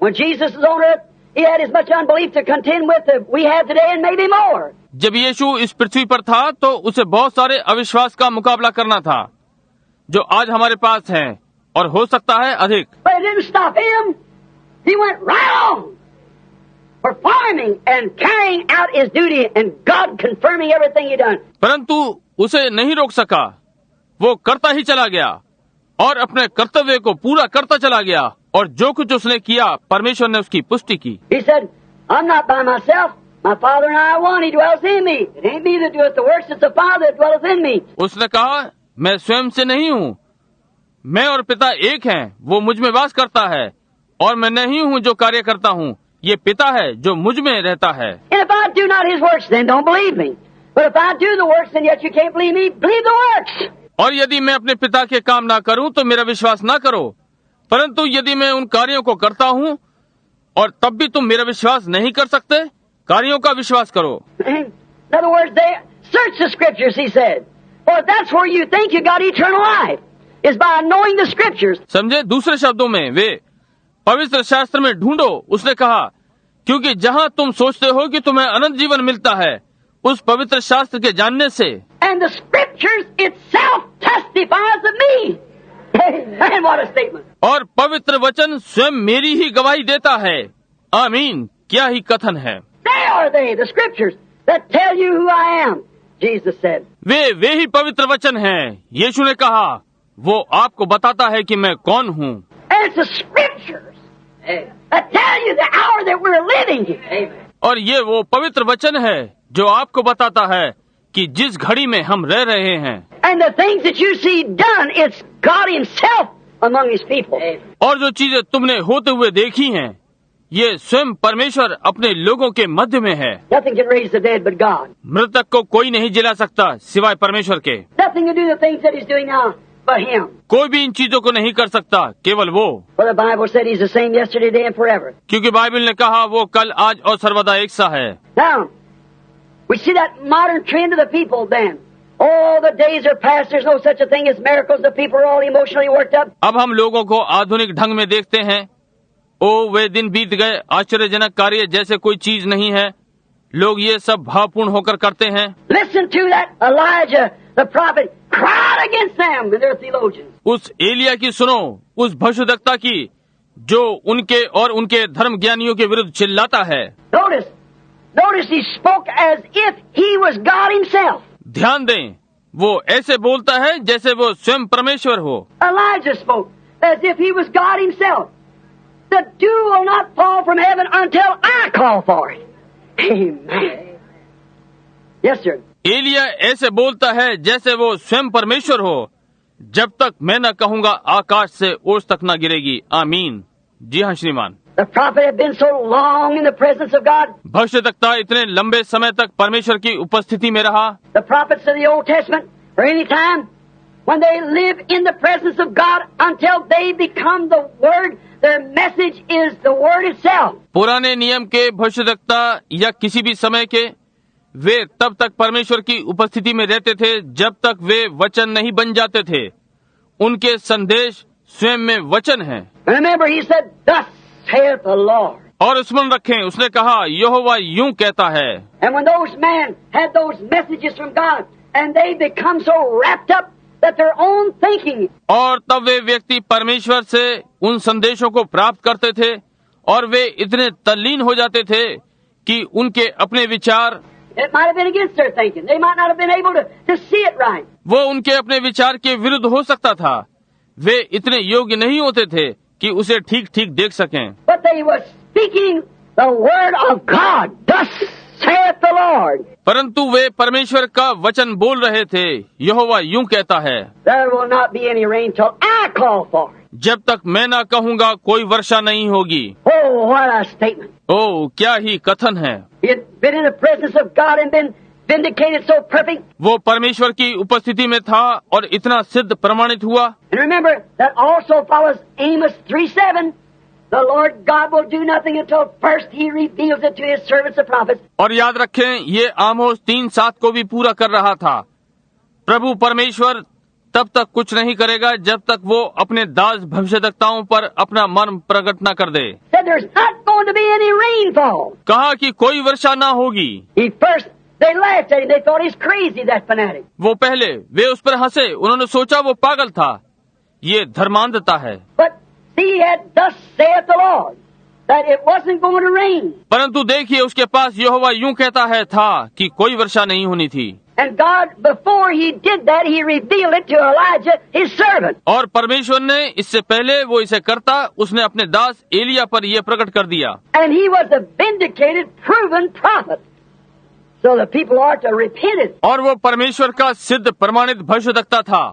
When Jesus was on earth, he had as much unbelief to contend with that we have today and maybe more. जब यीशु इस पृथ्वी पर था तो उसे बहुत सारे अविश्वास का मुकाबला करना था जो आज हमारे पास है और हो सकता है अधिक। But it didn't stop him. He went right on, performing and carrying out his duty, and God confirming everything he done. परंतु उसे नहीं रोक सका, वो करता ही चला गया और अपने कर्तव्य को पूरा करता चला गया और जो कुछ उसने किया परमेश्वर ने उसकी पुष्टि की। He said, I'm not by myself. My Father and I are one. He dwells in me. It ain't me that doeth the works, it's the Father that dwelleth in me. उसने कहा, मैं स्वयं से नहीं हूँ, मैं और पिता एक हैं, वो मुझ में वास करता है और मैं नहीं हूँ जो कार्य करता हूँ, ये पिता है जो मुझ में रहता है। And if I do not his works, then don't believe me. But if I do the works, and yet you can't believe me, believe the works. और यदि मैं अपने पिता के काम ना करूं तो मेरा विश्वास ना करो, परंतु यदि मैं उन कार्यों को करता हूं और तब भी तुम मेरा विश्वास नहीं कर सकते, कार्यों का विश्वास करो। In other words, they search the scriptures, he said. For that's where you think you got eternal life, is by knowing the scriptures. समझे? दूसरे शब्दों में वे पवित्र शास्त्र में ढूंढो, उसने कहा, क्योंकि जहां तुम सोचते हो कि तुम्हें अनंत जीवन मिलता है उस पवित्र शास्त्र के जानने से। And the scriptures itself testifies of me. Man, what a statement. और पवित्र वचन स्वयं मेरी ही गवाही देता है। आमीन, क्या ही कथन है। They, the scriptures that tell you who I am, Jesus said. वे ही पवित्र वचन हैं, यीशु ने कहा, वो आपको बताता है कि मैं कौन हूँ। And it's the scriptures that tell you the hour that we're living in. और ये वो पवित्र वचन है जो आपको बताता है कि जिस घड़ी में हम रह रहे हैं। And the things that you see done, it's God Himself among His people. और जो चीजें तुमने होते हुए देखी हैं, ये स्वयं परमेश्वर अपने लोगों के मध्य में है। Nothing can raise the dead but God. मृतक को कोई नहीं जिला सकता सिवाय परमेश्वर के। Nothing can do the things that He's doing now but Him. कोई भी इन चीजों को नहीं कर सकता, केवल वो। For the Bible said He's the same yesterday, today, and forever. क्योंकि बाइबल ने कहा वो कल, आज और सर्वदा एक सा है। Now, we see that modern trend of the people then. Oh, the days are past. There's no such a thing as miracles. The people are all emotionally worked up. अब हम लोगों को आधुनिक ढंग में देखते हैं। ओ, वे दिन बीत गए, आश्चर्यजनक कार्य जैसे कोई चीज नहीं है। लोग ये सब भावपूर्ण होकर करते हैं। Listen to that Elijah, the prophet, cried against them and their theologians. उस एलिया की सुनो, उस भविष्यद्वक्ता की जो उनके और उनके धर्म ज्ञानियों के विरुद्ध चिल्लाता है। Notice he spoke as if he was God himself. ध्यान दें, वो ऐसे बोलता है जैसे वो स्वयं परमेश्वर हो। Elijah spoke as if he was God himself. The dew will not fall from heaven until I call for it. Amen. Yes, sir. Elia ऐसे बोलता है जैसे वो स्वयं परमेश्वर हो, जब तक मैं न कहूँगा आकाश से ओस तक न गिरेगी। आमीन। जी हाँ श्रीमान। The prophet had been so long in the presence of God. भविष्यद्वक्ता इतने लंबे समय तक परमेश्वर की उपस्थिति में रहा। The prophets of the Old Testament, or any time, when they live in the presence of God until they become the Word, their message is the Word itself. पुराने नियम के भविष्यद्वक्ता या किसी भी समय के, वे तब तक परमेश्वर की उपस्थिति में रहते थे जब तक वे वचन नहीं बन जाते थे। उनके संदेश स्वयं में वचन है। Remember, he said, "Thus saith the Lord." और स्मरण रखें, उसने कहा, यहोवा यूं कहता है। And when those men had those messages from God, and they become so wrapped up that their own thinking. और तब वे व्यक्ति परमेश्वर से उन संदेशों को प्राप्त करते थे और वे इतने तल्लीन हो जाते थे कि उनके अपने विचार, It might have been against their thinking. They might not have been able to see it right. वो उनके अपने विचार के विरुद्ध हो सकता था। वे इतने योग्य नहीं होते थे कि उसे ठीक ठीक देख सकें। But they were speaking the word of God. Thus saith the Lord. परंतु वे परमेश्वर का वचन बोल रहे थे। यहोवा यूं कहता है, There will not be any rain till I call for it. जब तक मैं ना कहूँगा कोई वर्षा नहीं होगी। Oh, what a statement. ओह, क्या ही कथन है। He had been in the presence of God and been vindicated so perfect. वो परमेश्वर की उपस्थिति में था और इतना सिद्ध प्रमाणित हुआ। And remember that also follows Amos 3:7. The Lord God will do nothing until first He reveals it to His servants the prophets. और याद रखें, ये आमोस 3:7 को भी पूरा कर रहा था। प्रभु परमेश्वर तब तक कुछ नहीं करेगा जब तक वो अपने दास भविष्यद्वक्ताओं पर अपना मर्म प्रकट न कर दे। Said there's not going to be any rainfall. कहा कि कोई वर्षा न होगी। They laughed at him. They thought he's crazy, that fanatic. वो पहले वे उस पर हंसे, उन्होंने सोचा वो पागल था, ये धर्मांधता है। But he had thus saith the Lord, that it wasn't going to rain. परंतु देखिए उसके पास यहोवा यूं कहता है था कि कोई वर्षा नहीं होनी थी। And God, before he did that, he revealed it to Elijah, his servant. और परमेश्वर ने इससे पहले वो इसे करता, उसने अपने दास एलिया पर यह प्रकट कर दिया। And he was a vindicated, proven prophet. So the people are to repent it. और वो परमेश्वर का सिद्ध प्रमाणित भविष्यद्वक्ता था,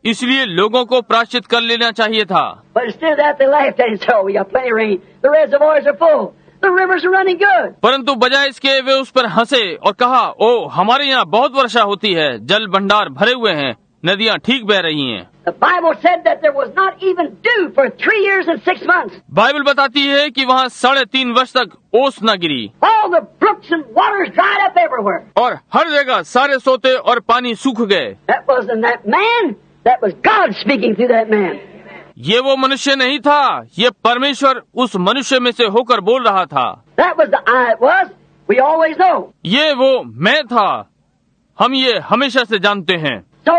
इसलिए लोगों को प्रायश्चित कर लेना चाहिए था। But instead of that, they laughed at him. So we got plenty of rain. The reservoirs are full. The rivers are running good. परंतु बजाय इसके वे उस पर हंसे और कहा, ओ हमारे यहाँ बहुत वर्षा होती है, जल भंडार भरे हुए हैं, नदियाँ ठीक बह रही हैं। The Bible said that there was not even dew for 3 years and 6 months. Bible बताती है कि वहाँ 3.5 वर्ष तक ओस न गिरी। All the brooks and waters dried up everywhere. और हर जगह सारे सोते और पानी सूख गए। That wasn't that man. That was God speaking through that man. ये वो मनुष्य नहीं था, ये परमेश्वर उस मनुष्य में से होकर बोल रहा था। That was the I it was. We always know. ये वो मैं था, हम ये hमेशा से जानते हैं। So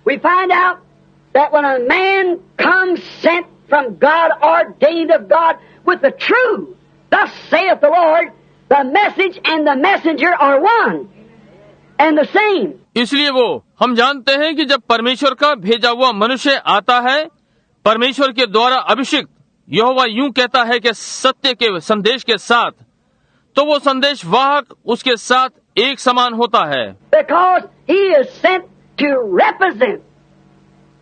we find out that when a man comes sent from God, ordained of God, with the true, thus saith the Lord, the message and the messenger are one and the same. इसलिए वो हम जानते हैं कि जब परमेश्वर का भेजा हुआ मनुष्य आता है, परमेश्वर के द्वारा अभिषिक्त, यहोवा यूं कहता है कि सत्य के संदेश के साथ, तो वो संदेश वाहक उसके साथ एक समान होता है। Because he is sent to represent,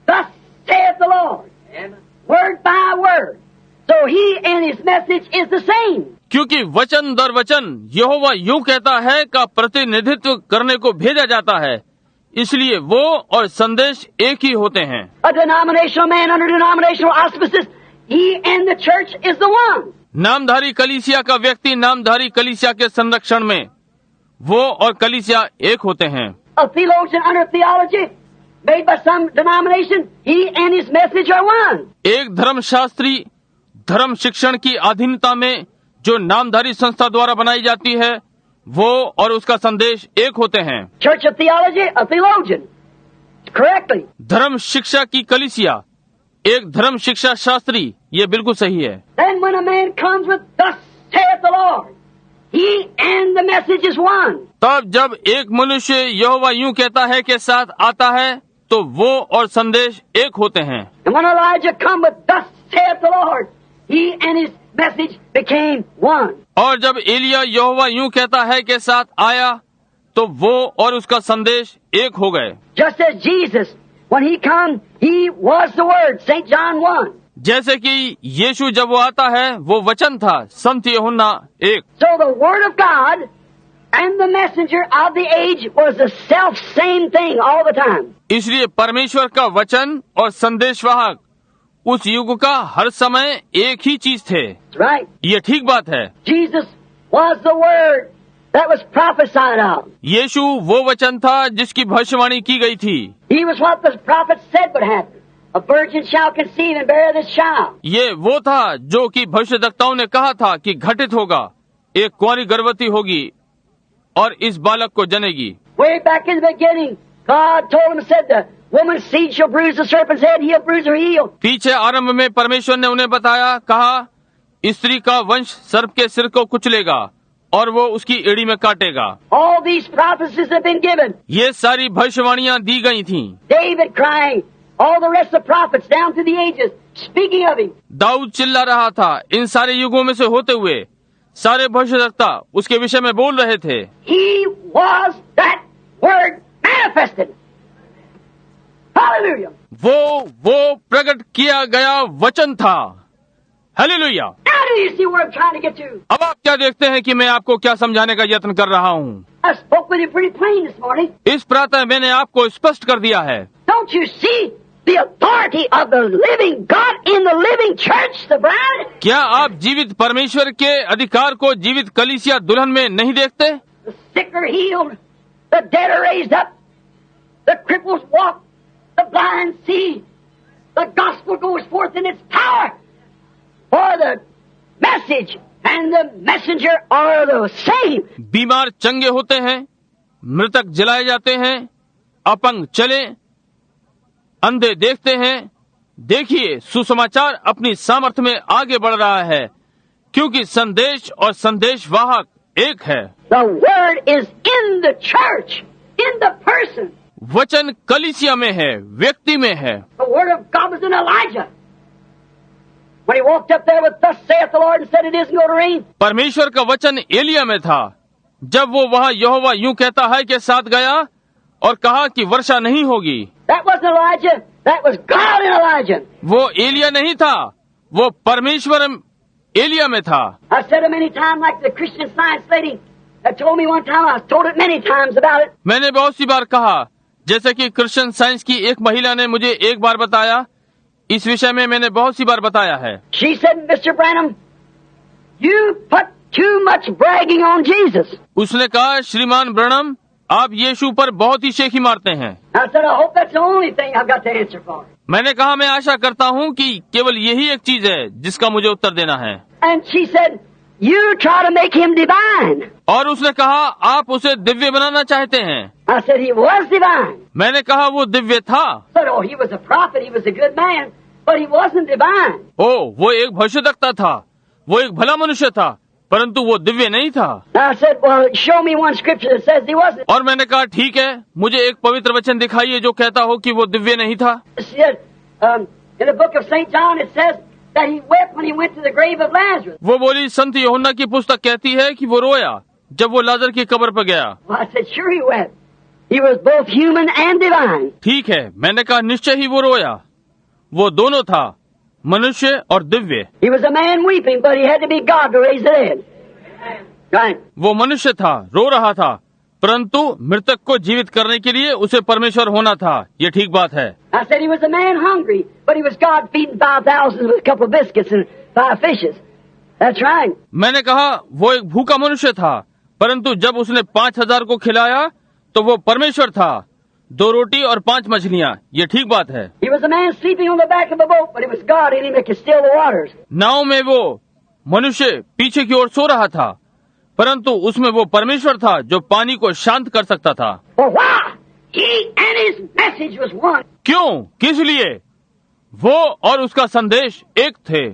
thus saith the Lord, word by word. So he and his message is the same. क्योंकि वचन दर वचन यहोवा यूं कहता है का प्रतिनिधित्व करने को भेजा जाता है, इसलिए वो और संदेश एक ही होते हैं। A denominational man under denominational auspices, he and the church is the one. नामधारी कलीसिया का व्यक्ति नामधारी कलीसिया के संरक्षण में वो और कलीसिया एक होते हैं। A theologian under theology made by some denomination, he and his message are one. एक धर्मशास्त्री धर्म शिक्षण की अधीनता में जो नामधारी संस्था द्वारा बनाई जाती है, वो और उसका संदेश एक होते हैं। Church of theology, a theologian. Correctly. धर्म शिक्षा की कलीसिया एक धर्म शिक्षा शास्त्री, ये बिल्कुल सही है। Then when a man comes with thus saith the Lord, he and the message is one. तब जब एक मनुष्य यहोवा यूं कहता है के साथ आता है, तो वो और संदेश एक होते हैं। And when Elijah come with thus saith the Lord, he and his message became one. और जब एलिया यहोवा यूं कहता है के साथ आया, तो वो और उसका संदेश एक हो गए। Just as Jesus, when he come, he was the word, St. John 1. जैसे कि यीशु जब वो आता है, वो वचन था, संत यूहन्ना 1। So the word of God and the messenger of the age was the self same thing all the time. इसलिए परमेश्वर का वचन और संदेशवाहक उस युग का हर समय एक ही चीज थे। Right. ये ठीक बात है। Jesus was the word that was prophesied of. यीशु वो वचन था जिसकी भविष्यवाणी की गई थी। He was what the prophet said would happen. A virgin shall conceive and bear this child. ये वो था जो कि भविष्यद्वक्ताओं ने कहा था कि घटित होगा, एक कुंवारी गर्भवती होगी और इस बालक को जनेगी। Way back in the beginning, God told him, said the woman's seed shall bruise the serpent's head, he'll bruise her heel. पीछे आरंभ में परमेश्वर ने उन्हें बताया, कहा स्त्री का वंश सर्प के सिर को कुचलेगा और वो उसकी एड़ी में काटेगा। All these prophecies have been given. ये सारी भविष्यवाणियां दी गई थीं। David crying, all the rest of the prophets down through the ages, speaking of him. Dawood चिल्ला रहा था, इन सारे युगों में से होते हुए सारे भविष्यद्वक्ता उसके विषय में बोल रहे थे। He was that word manifested. Hallelujah. वो प्रकट किया गया वचन था। Hallelujah. Now do you see where I'm trying to get to? अब आप क्या देखते हैं कि मैं आपको क्या समझाने का यत्न कर रहा हूँ? I spoke with you pretty plain this morning. इस प्रातः मैंने आपको स्पष्ट कर दिया है। Don't you see the authority of the living God in the living church, the bride? क्या आप जीवित परमेश्वर के अधिकार को जीवित कलीसिया दुल्हन में नहीं देखते? The sick are healed, the dead are raised up, the cripples walk, the blind see, the gospel goes forth in its power, for the message and the messenger are the same. बीमार चंगे होते हैं, मृतक जलाए जाते हैं, अपंग चले, अंधे देखते हैं। देखिए, सुसमाचार अपनी सामर्थ्य में आगे बढ़ रहा है, क्योंकि संदेश और संदेशवाहक एक है। The word is in the church, in the person. वचन कलीसिया में है, व्यक्ति में है। The word of God was in Elijah. When he walked up there with thus saith the Lord and said it isn't going to rain. परमेश्वर का वचन एलिया में था, जब वो वहाँ यहोवा यूं कहता है के साथ गया और कहा कि वर्षा नहीं होगी। That wasn't Elijah. That was God in Elijah. वो एलिया नहीं था, वो परमेश्वर एलिया में था। I said it many times, like the Christian Science lady that told me one time. I was told it many times about it. मैंने बहुत सी बार कहा, जैसे कि क्रिश्चियन साइंस की एक महिला ने मुझे एक बार बताया। इस विषय में मैंने बहुत सी बार बताया है। She said, Mr. Branham, you put too much bragging on Jesus. उसने कहा, श्रीमान ब्रनम, आप यीशु पर बहुत ही शेखी मारते हैं। I said, I hope that's the only thing I've got to answer for. मैंने कहा, मैं आशा करता हूँ कि केवल यही एक चीज है जिसका मुझे उत्तर देना है। And she said, you try to make him divine. और उसने कहा, आप उसे दिव्य बनाना चाहते हैं। I said, he was divine. मैंने कहा, वो दिव्य था। But oh, he was a prophet, he was a good man, but he wasn't divine. वो एक भविष्यद्वक्ता था, वो एक भला मनुष्य था, परंतु वो दिव्य नहीं था। I said, well, show me one scripture that says he wasn't. और मैंने कहा, ठीक है, मुझे एक पवित्र वचन दिखाइए जो कहता हो कि वो दिव्य नहीं था। She said, in the book of St. John it says that he wept when he went to the grave of Lazarus. वो बोली, संत यूहन्ना की पुस्तक कहती है कि वो रोया जब वो लाजर की कब्र पर गया। Well, I said, sure he wept. He was both human and divine. ठीक है, मैंने कहा, निश्चय ही वो रोया, वो दोनों था, मनुष्य और Divya. He was a man weeping, but he had to be God to raise the dead. Right. वो मनुष्य था, रो रहा था, परंतु मृतक को जीवित करने के लिए उसे परमेश्वर होना था। ये ठीक बात है। I said he was a man hungry, but he was God feeding 5,000 with a couple of biscuits and 5 fishes. That's right. मैंने कहा, वो एक भूखा मनुष्य था, परंतु जब उसने 5,000 को खिलाया तो वो परमेश्वर था, 2 रोटी और 5 मछलियाँ। ये ठीक बात है। He was a man sleeping on the back of a boat, but it was God in him that could still the waters. नाव में वो मनुष्य पीछे की ओर सो रहा था, परंतु उसमें वो परमेश्वर था जो पानी को शांत कर सकता था। Well, why? He and his message was one. क्यों? किस लिए? वो और उसका संदेश एक थे।